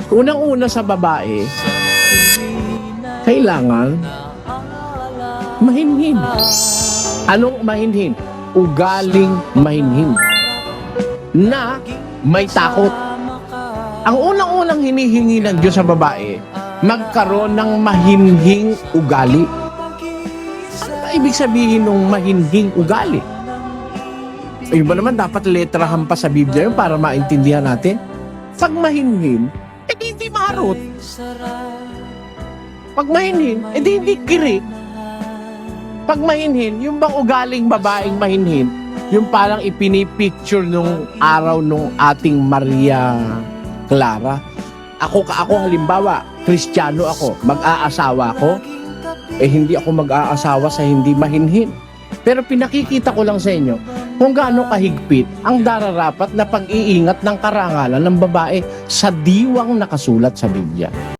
Unang-una sa babae, kailangan mahinhin. Anong mahinhin? Ugaling mahinhin. Na may takot. Ang unang-unang hinihingi ng Diyos sa babae, magkaroon ng mahinhing ugali. Ano ba ibig sabihin ng mahinhing ugali? Iba naman dapat letrahan pa sa Biblia yun para maintindihan natin. Pag mahinhin, edi hindi marot. Pag mahinhin, edi hindi kirik. Pag mahinhin, yung bang ugaling babaeng mahinhin, yung parang ipinipicture nung araw nung ating Maria Clara. Ako halimbawa, Kristiyano ako, mag-aasawa ako, hindi ako mag-aasawa sa hindi mahinhin. Pero pinakikita ko lang sa inyo kung gaano kahigpit ang dararapat na pag-iingat ng karangalan ng babae sa diwang nakasulat sa Biblia.